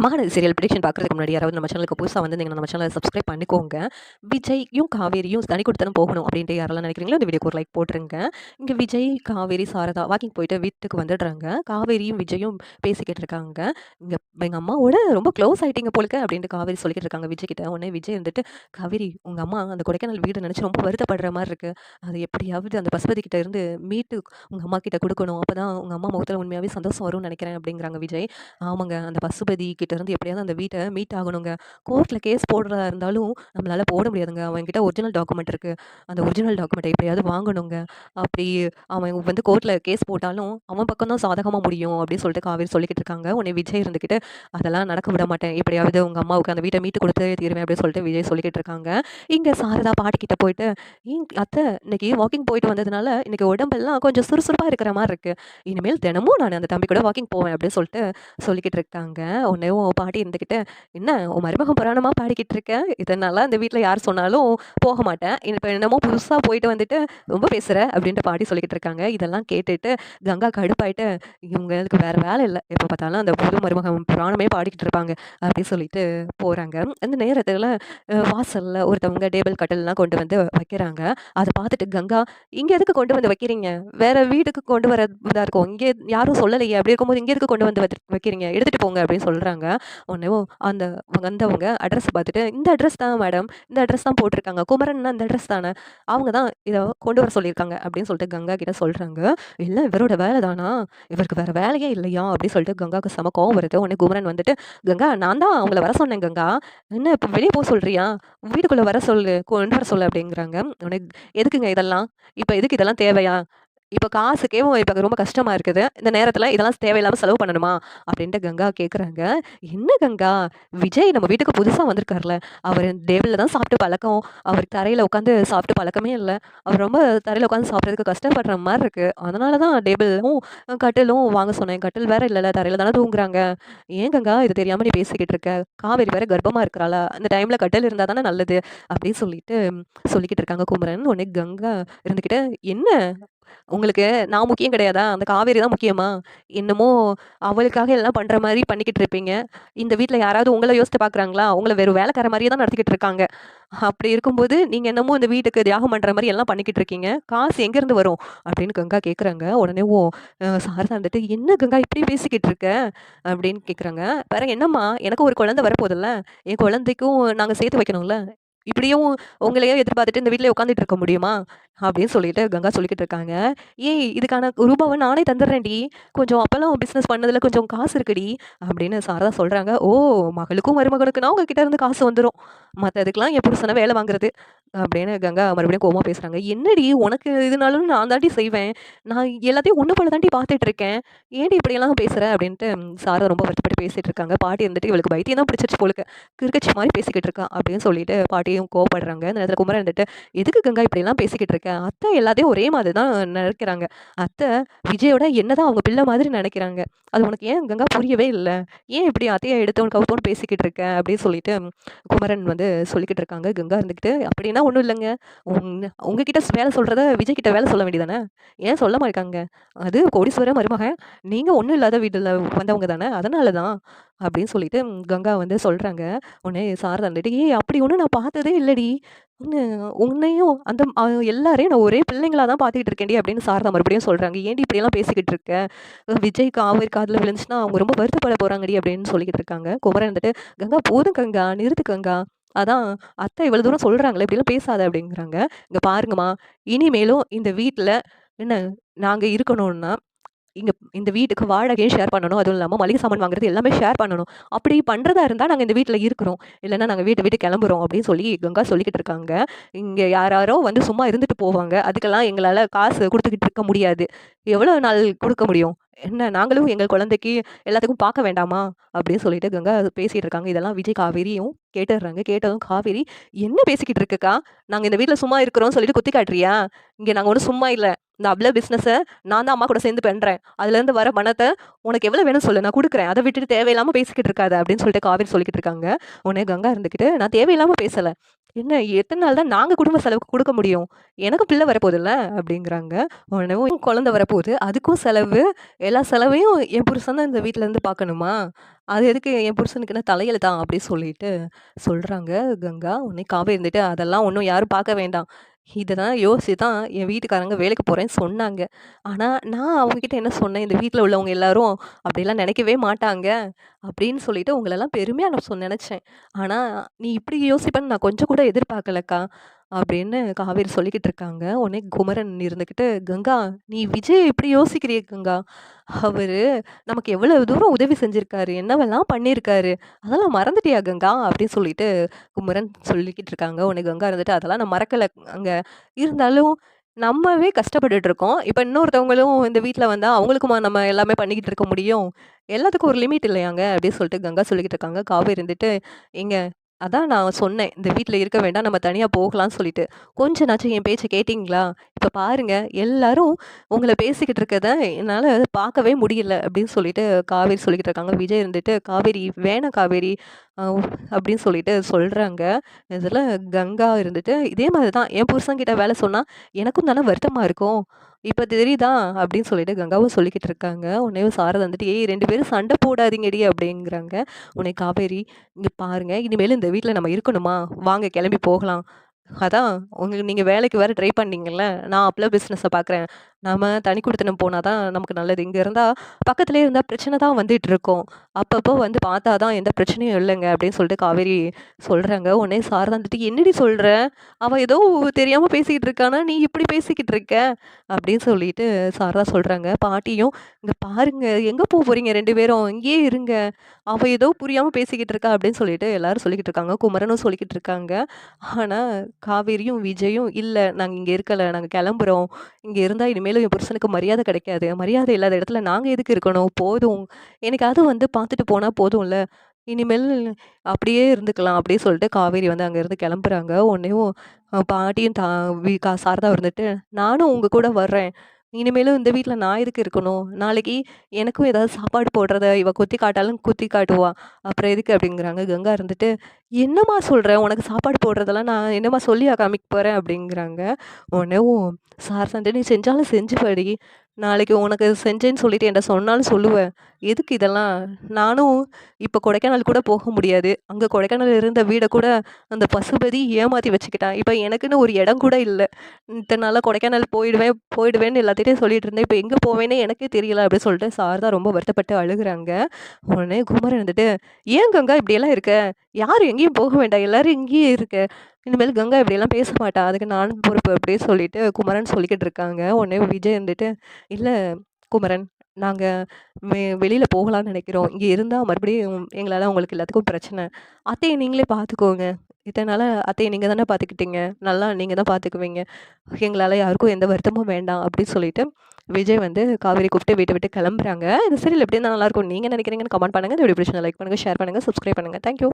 Mahanadi serial prediction பார்க்குறதுக்கு முன்னாடி யாராவது நம்ம சேனலுக்கு புதுசாக வந்து நீங்கள் நம்ம சேனலை சப்ஸ்கிரைப் பண்ணிக்கோங்க. விஜய்யும் காவேரியும் தனி கொடுத்தனம் போகணும் அப்படின்ட்டு யாரெல்லாம் நினைக்கிறீங்களோ இந்த வீடியோக்கு ஒரு லைக் போட்டுருங்க. இங்கே விஜய், காவேரி, சாரதா வாக்கிங் போயிட்டு வீட்டுக்கு வந்துடுறாங்க. காவேரியும் விஜயும் பேசிக்கிட்டு இருக்காங்க. இங்கே எங்கள் அம்மாவோட ரொம்ப க்ளோஸ் ஆகிட்டீங்க போலுக்க அப்படின்ட்டு காவேரி சொல்லிக்கிட்டு இருக்காங்க விஜய் கிட்ட. உடனே விஜய் வந்துட்டு, காவேரி உங்கள் அம்மா அந்த கொடைக்கானல் வீடு நினச்சி ரொம்ப வருத்தப்படுற மாதிரி இருக்குது. அது எப்படியாவது அந்த பசுபதி கிட்ட இருந்து மீட்டு உங்கள் அம்மா கிட்ட கொடுக்கணும். அப்போ தான் உங்கள் அம்மா முகத்தில் உண்மையாகவே சந்தோஷம் வரும்னு நினைக்கிறேன் அப்படிங்கிறாங்க விஜய். ஆமாங்க. அந்த பசுபதி கிட்ட இருந்து எப்படியாவது அந்த வீட்ட மீட் ஆகணுங்க. கோர்ட்ல கேஸ் போடுறதா இருந்தாலும் நம்மளால போட முடியாதுங்க. அவன்கிட்ட ஒரிஜினல் டாக்குமெண்ட் இருக்கு. அந்த ஒரிஜினல் டாக்குமெண்ட்ட எப்படியாவது வாங்கணுங்க. அப்படி அவன் வந்து கோர்ட்ல கேஸ் போட்டாலும் அவன் பக்கம் தான் சாதகமா முடியும் அப்படின்னு சொல்லிட்டு காவேரி சொல்லிக்கிட்டு இருக்காங்க. உடனே விஜய் இருந்துகிட்டு, அதெல்லாம் நடக்க விட மாட்டேன். எப்படியாவது உங்க அம்மாவுக்கு அந்த வீட்ட மீட்டு கொடுத்தே தீருவேன் அப்படின்னு சொல்லிட்டு விஜய் சொல்லிக்கிட்டு இருக்காங்க. இங்க சாரதா பாட்டிக்கிட்ட போயிட்டு, அத்தை இன்னைக்கு வாக்கிங் போயிட்டு வந்ததுனால இன்னைக்கு உடம்பெல்லாம் கொஞ்சம் சுறுசுறுப்பா இருக்கிற மாரி இருக்கு. இனிமேல் தினமும் நான் அந்த தம்பி கூட வாக்கிங் போவேன் அப்படின்னு சொல்லிட்டு சொல்லிக்கிட்டு இருக்காங்க. உடனே உன் பாட்டி இருந்துக்கிட்டு, "என்ன உன் மருமகன் புராணமா பாடிக்கிட்டு இருக்க? இதனால இந்த வீட்ல யார் சொன்னாலும் போக மாட்டேன். இப்ப என்னமோ புதுசா போயிட்டு வந்துட்டு ரொம்ப பேசுற" அப்படின்ட்டு பாட்டி சொல்லிக்கிட்டு இருக்காங்க. இதெல்லாம் கேட்டுட்டு கங்கா கடுப்பாயிட்டு, இவங்களுக்கு வேற வேலை இல்ல. எப்ப பார்த்தாலும் அந்த புது மருமகன் புராணமே பாடிக்கிட்டு இருப்பாங்க அப்படின்னு சொல்லிட்டு போறாங்க. அந்த நேரத்துல வாசல்ல ஒருத்தவங்க டேபிள் கட்டில்லாம் கொண்டு வந்து வைக்கிறாங்க. அத பார்த்துட்டு கங்கா, "இங்க எதுக்கு கொண்டு வந்து வைக்கிறீங்க? வேற வீட்டுக்கு கொண்டு வரதா இருக்கும். இங்கே யாரும் சொல்லலையே! அப்படி இருக்கும்போது இங்க எதுக்கு கொண்டு வந்து வைக்கிறீங்க? எடுத்துட்டு போங்க" அப்படின்னு சொல்றாங்க. உடனேவும் அந்த வந்தவங்க அட்ரஸ் பார்த்துட்டு, "இந்த அட்ரஸ் தான் மேடம். இந்த அட்ரஸ் தான் போட்டிருக்காங்க. குமரன்னா இந்த அட்ரஸ் தானே. அவங்க தான் இத கொண்டு வர சொல்லியிருக்காங்க" அப்படின்னு சொல்லிட்டு கங்கா கிட்ட சொல்றாங்க. "இல்ல இவரோட வேலை தானா? இவருக்கு வேற வேலையே இல்லையா?" அப்படின்னு சொல்லிட்டு கங்காவுக்கு செம கோவம் வருது. உடனே குமரன் வந்துட்டு, "கங்கா நான் தான் அவங்கள வர சொன்னேன் கங்கா. என்ன இப்ப வெளிய போ சொல்றியா? வீட்டுக்குள்ள வர சொல்லு. கொண்டு வர சொல்லு" அப்படிங்கிறாங்க. உடனே, "எதுக்குங்க இதெல்லாம்? இப்ப எதுக்கு இதெல்லாம் தேவையா? இப்ப காசுக்கே இப்ப ரொம்ப கஷ்டமா இருக்குது. இந்த நேரத்துல இதெல்லாம் தேவையில்லாம செலவு பண்ணணுமா?" அப்படின்ட்டு கங்கா கேட்குறாங்க. "என்ன கங்கா? விஜய் நம்ம வீட்டுக்கு புதுசா வந்திருக்கார்ல. அவரு டேபிள்ல தான் சாப்பிட்டு பழக்கம். அவருக்கு தரையில உட்காந்து சாப்பிட்டு பழக்கமே இல்ல. அவர் ரொம்ப தரையில உட்காந்து சாப்பிடுறதுக்கு கஷ்டப்படுற மாரி இருக்கு. அதனால தான் டேபிளும், கட்டிலும் வாங்க சொன்னேன். கட்டில் வேற இல்லல்ல. தரையில தானே தூங்குறாங்க. ஏன் கங்கா இது தெரியாம நீ பேசிக்கிட்டு இருக்க? காவேரி வேற கர்ப்பமா இருக்கிறாளா? அந்த டைம்ல கட்டில் இருந்தா தானே நல்லது." அப்படின்னு சொல்லிட்டு சொல்லிக்கிட்டு இருக்காங்க குமரன். உடனே கங்கா இருந்துகிட்டு, "என்ன உங்களுக்கு நான் முக்கியம் கிடையாதா? அந்த காவேரி தான் முக்கியமா? என்னமோ அவளுக்காக எல்லாம் பண்ற மாரி பண்ணிக்கிட்டு இருப்பீங்க. இந்த வீட்ல யாராவது உங்கள யோசித்து பார்க்குறாங்களா? உங்கள வெறும் வேலைக்கார மாரியே தான் நடத்திக்கிட்டு இருக்காங்க. அப்படி இருக்கும்போது, நீங்க என்னமோ இந்த வீட்டுக்கு தியாகம் பண்ற மாரி எல்லாம் பண்ணிக்கிட்டு இருக்கீங்க. காசு எங்கேருந்து வரும்?" அப்படின்னு கங்கா கேட்குறாங்க. உடனேவும் சாரதா வந்துட்டு, "என்ன கங்கா இப்படி பேசிக்கிட்டு இருக்க?" அப்படின்னு கேட்குறாங்க. "பிறகு என்னம்மா? எனக்கும் ஒரு குழந்தை வரப்போதுல்ல. என் குழந்தைக்கும் நாங்க சேர்த்து வைக்கணும்ல. இப்படியும் உங்களையே எதிர்பார்த்துட்டு இந்த வீட்லயே உட்காந்துட்டு இருக்க முடியுமா?" அப்படின்னு சொல்லிட்டு கங்கா சொல்லிக்கிட்டு இருக்காங்க. "ஏய் இதுக்கான ரூபாவ நானே தந்துடுறேன்டி. கொஞ்சம் அப்பலாம் பிசினஸ் பண்ணதுல கொஞ்சம் காசு இருக்குடி" அப்படின்னு சாரதா சொல்றாங்க. "ஓ! மகளுக்கும் மருமகனுக்குன்னா உங்க கிட்ட இருந்து காசு வந்துரும். மத்ததுக்கெல்லாம் என் புருஷன வேலை வாங்குறது" அப்படின்னு கங்கா மறுபடியும் கோவமா பேசுறாங்க. "என்னடி உனக்கு இதுனாலும் நான் தாண்டி செய்வேன். நான் எல்லாத்தையும் ஒண்ணு போல தாண்டி பார்த்துட்டு இருக்கேன். ஏன்டி இப்படியெல்லாம் பேசுற?" அப்படின்ட்டு சாரதா ரொம்ப வருத்தப்பட்டு பேசிட்டு இருக்காங்க. பாட்டி இருந்துட்டு, "இவளுக்கு பைத்தியம் தான் பிடிச்சிருச்சு போலுக்க. கிறுக்கச்சி மாரி பேசிக்கிட்டு இருக்கா" அப்படின்னு சொல்லிட்டு பாட்டியும் கோவப்படுறாங்க. இந்த நேரத்துல குமரன் இருந்துட்டு, "எதுக்கு கங்கா இப்படியெல்லாம் பேசிக்கிட்டு இருக்க? அத்தை எல்லாத்தையும் ஒரே மாதிரி தான் நினைக்கிறாங்க. அத்தை விஜயோட என்னதான் அவங்க பிள்ளை மாதிரி நினைக்கிறாங்க. அது உனக்கு ஏன் கங்கா புரியவே இல்ல? ஏன் இப்படி அத்தைய எடுத்தோன்னு கவுத்தோன்னு பேசிக்கிட்டு இருக்க?" அப்படின்னு சொல்லிட்டு குமரன் வந்து சொல்லிக்கிட்டு இருக்காங்க. கங்கா இருந்துகிட்டு, "அப்படின்னா ஒண்ணும் இல்லங்க. உங்ககிட்ட வேலை சொல்றத விஜய் கிட்ட வேலை சொல்ல வேண்டியதானே? ஏன் சொல்ல மாட்டாங்க? அது கோடீஸ்வர மருமகன். நீங்க ஒண்ணும் இல்லாத வீட்டுல வந்தவங்க தானே. அதனால தான்." அப்படின்னு சொல்லிட்டு கங்கா வந்து சொல்றாங்க. உடனே சாரதா வந்துட்டு, "ஏய் அப்படி ஒண்ணும் நான் பார்த்ததே இல்லடி. உன்ன உன்னையும் அந்த எல்லாரையும் நான் ஒரே பிள்ளைங்களா தான் பார்த்துக்கிட்டு இருக்கேன்டி" அப்படின்னு சாரதா மறுபடியும் சொல்றாங்க. "ஏன்டி இப்படியெல்லாம் பேசிக்கிட்டு இருக்க? விஜய்க்கு காவேரி காதுல விழுந்துச்சுன்னா அவங்க ரொம்ப வருத்தப்பட போறாங்கடி" அப்படின்னு சொல்லிக்கிட்டு இருக்காங்க. குமரன் வந்துட்டு, "கங்கா போதும் கங்கா, நிறுத்து கங்கா. அதான் அத்தை இவ்வளவு தூரம் சொல்றாங்களே, இப்படிலாம் பேசாத" அப்படிங்கிறாங்க. "இங்க பாருங்கம்மா, இனிமேலும் இந்த வீட்ல என்ன நாங்க இருக்கணும்னா இங்க இந்த வீட்டுக்கு வாடகையும் ஷேர் பண்ணணும். அதுவும் இல்லாம மளிகை சாமான் வாங்குறது எல்லாமே ஷேர் பண்ணணும். அப்படி பண்றதா இருந்தா நாங்க இந்த வீட்ல இருக்கிறோம். இல்லன்னா நாங்க வீட்ட விட்டு கிளம்புறோம்" அப்படின்னு சொல்லி கங்கா சொல்லிக்கிட்டு இருக்காங்க. "இங்க யாராரோ வந்து சும்மா இருந்துட்டு போவாங்க. அதுக்கெல்லாம் எங்களால காசு குடுத்துக்கிட்டு இருக்க முடியாது. எவ்வளோ நாள் குடுக்க முடியும்? என்ன நாங்களும் எங்க குழந்தைக்கு எல்லாத்துக்கும் பார்க்க வேண்டாமா?" அப்படின்னு சொல்லிட்டு கங்கா பேசிட்டு இருக்காங்க. இதெல்லாம் விஜய், காவேரியும் கேட்டுடுறாங்க. கேட்டதும் காவேரி, "என்ன பேசிக்கிட்டு இருக்கக்கா? நாங்க இந்த வீட்ல சும்மா இருக்கிறோம்னு சொல்லிட்டு குத்தி காட்டுறியா? இங்க நாங்க ஒண்ணும் சும்மா இல்ல. இந்த அவ்ளோ பிசினஸ நான் தான் அம்மா கூட சேர்ந்து பண்றேன். அதுலேருந்து வர பணத்த உனக்கு எவ்வளோ வேணும்னு சொல்லு. நான் குடுக்குறேன். அத விட்டுட்டு தேவையில்லாம பேசிக்கிட்டு இருக்காத" அப்படின்னு சொல்லிட்டு காவேரி சொல்லிக்கிட்டு இருக்காங்க. உடனே கங்கா இருந்துகிட்டு, "நான் தேவையில்லாம பேசல. என்ன எத்தன நாள் தான் நாங்க குடும்ப செலவுக்கு குடுக்க முடியும்? எனக்கும் பிள்ளை வரப்போதுல்ல அப்படிங்கிறாங்க. உடனே குழந்தை வரப்போது. அதுக்கும் செலவு. எல்லா செலவையும் என் புருஷன் தான் இந்த வீட்ல இருந்து பார்க்கணுமா? அது எதுக்கு என் புருஷனுக்கு என்ன தலையெழுத்தா? அப்படி சொல்லிட்டு சொல்றாங்க கங்கா. உடனே காவேரி இருந்துட்டு, அதெல்லாம் ஒண்ணும் யாரும் பார்க்க வேண்டாம். இததான் யோசிச்சு தான் என் வீட்டுக்காரங்க வேலைக்கு போறேன்னு சொன்னாங்க. ஆனா, நான் அவங்ககிட்ட என்ன சொன்னேன், இந்த வீட்ல உள்ளவங்க எல்லாரும் அப்படிலாம் நினைக்கவே மாட்டாங்க. அப்படின்னு சொல்லிட்டு உங்களெல்லாம் பெருமையா நான் நெனச்சேன். ஆனா, நீ இப்படி யோசிப்பேன்னு நான் கொஞ்சம் கூட எதிர்பார்க்கலக்கா. அப்படின்னு காவேரி சொல்லிக்கிட்டு இருக்காங்க. உடனே குமரன் இருந்துகிட்டு, "கங்கா, நீ விஜய இப்படி யோசிக்கிறியே கங்கா. அவரு நமக்கு எவ்வளவு தூரம் உதவி செஞ்சிருக்காரு, என்னவெல்லாம் பண்ணியிருக்காரு. அதெல்லாம் மறந்துட்டியா கங்கா?" அப்படின்னு சொல்லிட்டு குமரன் சொல்லிக்கிட்டு இருக்காங்க. உடனே கங்கா இருந்துட்டு, "அதெல்லாம் நான் மறக்கல அங்க. இருந்தாலும் நம்மவே கஷ்டப்பட்டுட்டு இருக்கோம். இப்ப இன்னொருத்தவங்களும் இந்த வீட்ல வந்தா, அவங்களுக்குமா நம்ம எல்லாமே பண்ணிக்கிட்டு இருக்க முடியும்? எல்லாத்துக்கும் ஒரு லிமிட் இல்லையாங்க?" அப்படின்னு சொல்லிட்டு கங்கா சொல்லிக்கிட்டு இருக்காங்க. காவேரி இருந்துட்டு, "ஏங்க அதான் நான் சொன்னேன். இந்த வீட்ல இருக்க வேண்டாம். நம்ம தனியா போகலான்னு சொல்லிட்டு. கொஞ்ச என் பேச்ச கேட்டீங்களா? இப்ப பாருங்க, எல்லாரும் உங்கள பேசிக்கிட்டு இருக்கத என்னால பார்க்கவே முடியல." அப்படின்னு சொல்லிட்டு காவேரி சொல்லிக்கிட்டு இருக்காங்க. விஜய் இருந்துட்டு, "காவேரி வேணாம் காவேரி." அ அப்படின்னு சொல்லிட்டு சொல்றாங்க. இதில கங்கா இருந்துட்டு, "இதே மாரி தான் என் புருஷன்கிட்ட வேல சொன்னா, எனக்கும் தானே வருத்தமா இருக்கும். இப்ப தெரியுதா?" அப்படின்னு சொல்லிட்டு கங்காவும் சொல்லிக்கிட்டு இருக்காங்க. உடனே சாரதா வந்துட்டு, "ஏய் 2 பேரும் சண்ட போடாதீங்கடி" அப்படிங்கிறாங்க. உடனே காவேரி, "இங்க பாருங்க, இனிமேலு இந்த வீட்ல நம்ம இருக்கணுமா? வாங்க கிளம்பி போகலாம். அதான் நீங்க வேலைக்கு வேற ட்ரை பண்ணீங்கல்ல. நான் அப்பலாம் பிசினஸ பார்க்குறேன். நாம தனி குடித்தனம் போனா தான் நமக்கு நல்லது. இங்க இருந்தா பக்கத்திலேயே இருந்தா பிரச்சனை தான் வந்துட்டு இருக்கும். அப்பப்போ வந்து பார்த்தா தான் எந்த பிரச்சனையும் இல்லங்க." அப்படின்னு சொல்லிட்டு காவேரி சொல்றாங்க. உடனே சாரதா வந்துட்டு, "என்னடி சொல்ற? அவ ஏதோ தெரியாம பேசிக்கிட்டு இருக்கானா, நீ இப்படி பேசிக்கிட்டு இருக்க?" அப்படின்னு சொல்லிட்டு சாரதா சொல்றாங்க. பாட்டியும், "இங்க பாருங்க, எங்க போறீங்க 2 பேரும்? இங்கேயே இருங்க. அவ ஏதோ புரியாம பேசிக்கிட்டு இருக்கா." அப்படின்னு சொல்லிட்டு எல்லாரும் சொல்லிக்கிட்டு இருக்காங்க. குமரனும் சொல்லிக்கிட்டு இருக்காங்க. ஆனா, காவேரியும், விஜயும், "இல்ல நாங்க இங்க இருக்கல. நாங்க கெளம்புறோம். இங்க இருந்தா இனிமேலும் என் புருஷனுக்கு மரியாதை கிடைக்காது. மரியாதை இல்லாத இடத்துல நாங்க எதுக்கு இருக்கணும்? போதும். என்னைக்காவது வந்து பார்த்துட்டு போனா போதும்ல. இனிமேல் அப்படியே இருந்துக்கலாம்." அப்படியே சொல்லிட்டு காவேரி வந்து அங்கேருந்து கெளம்புறாங்க. உடனேவும் பாட்டியும் தா வி கா சாரதாவும் இருந்துட்டு, "நானும் உங்க கூட வர்றேன். இனிமேலும் இந்த வீட்ல நான் எதுக்கு இருக்கணும்? நாளைக்கு எனக்கும் ஏதாவது சாப்பாடு போடுறத இவ குத்தி காட்டாலும் குத்தி காட்டுவா. அப்புறம் எதுக்கு?" அப்படிங்கிறாங்க. கங்கா இருந்துட்டு, "என்னம்மா சொல்ற? உனக்கு சாப்பாடு போடுறதெல்லாம் நான் என்னம்மா சொல்லியா காமிக்க போறேன்?" அப்படிங்கிறாங்க. உடனேவும் சாரதான்ட்ட, "நீ செஞ்சாலும் செஞ்சு படி. நாளைக்கு உனக்கு செஞ்சேன்னு சொல்லிட்டு என்ட்ட சொன்னாலும் சொல்லுவ. எதுக்கு இதெல்லாம்? நானும் இப்ப கொடைக்கானல் கூட போக முடியாது. அங்க கொடைக்கானல்ல இருந்த வீட கூட அந்த பசுபதி ஏமாத்தி வச்சுக்கிட்டான். இப்ப எனக்குன்னு ஒரு இடம் கூட இல்ல. இத்தன நாளா கொடைக்கானல் போயிடுவேன், போயிடுவேன்னு எல்லாத்துட்டயும் சொல்லிட்டு இருந்தேன். இப்ப எங்க போவேன்னே எனக்கே தெரியல." அப்படின்னு சொல்லிட்டு சாரதா ரொம்ப வருத்தப்பட்டு அழுகுறாங்க. உடனே குமரன் வந்துட்டு, "ஏன் கங்கா இப்படியெல்லாம் இருக்க? யாரும் எங்கேயும் போக வேண்டாம். எல்லாரும் இங்கேயே இருக்க. இனிமேல் கங்கா இப்படியெல்லாம் பேச மாட்டா. அதுக்கு நானும் பொறுப்பு." அப்படின்னு சொல்லிட்டு குமரன் சொல்லிக்கிட்டு இருக்காங்க. உடனே விஜய் வந்துட்டு, "இல்ல குமரன், நாங்க வெளியில போகலான்னு நெனைக்கிறோம். இங்க இருந்தா மறுபடியும் எங்களால உங்களுக்கு எல்லாத்துக்கும் பிரச்சனை. அத்தைய நீங்களே பார்த்துக்கோங்க. இத்தன நாளா அத்தைய நீங்க தானே பார்த்துக்கிட்டீங்க. நல்லா நீங்க தான் பார்த்துக்குவீங்க. எங்களால யாருக்கும் எந்த வருத்தமும் வேண்டாம்." அப்படின்னு சொல்லிட்டு விஜய் வந்து காவேரி கூப்பிட்டு வீட்ட விட்டு கிளம்புறாங்க. இந்த சீரியல் எப்படி இருந்தா நல்லாயிருக்கும் நீங்க நினைக்கிறீங்கன்னு கமெண்ட் பண்ணுங்க. இந்த வீடியோ பிடிச்சிருந்தா லைக் பண்ணுங்க, ஷேர் பண்ணுங்க, சப்ஸ்கிரைப் பண்ணுங்க. Thank you.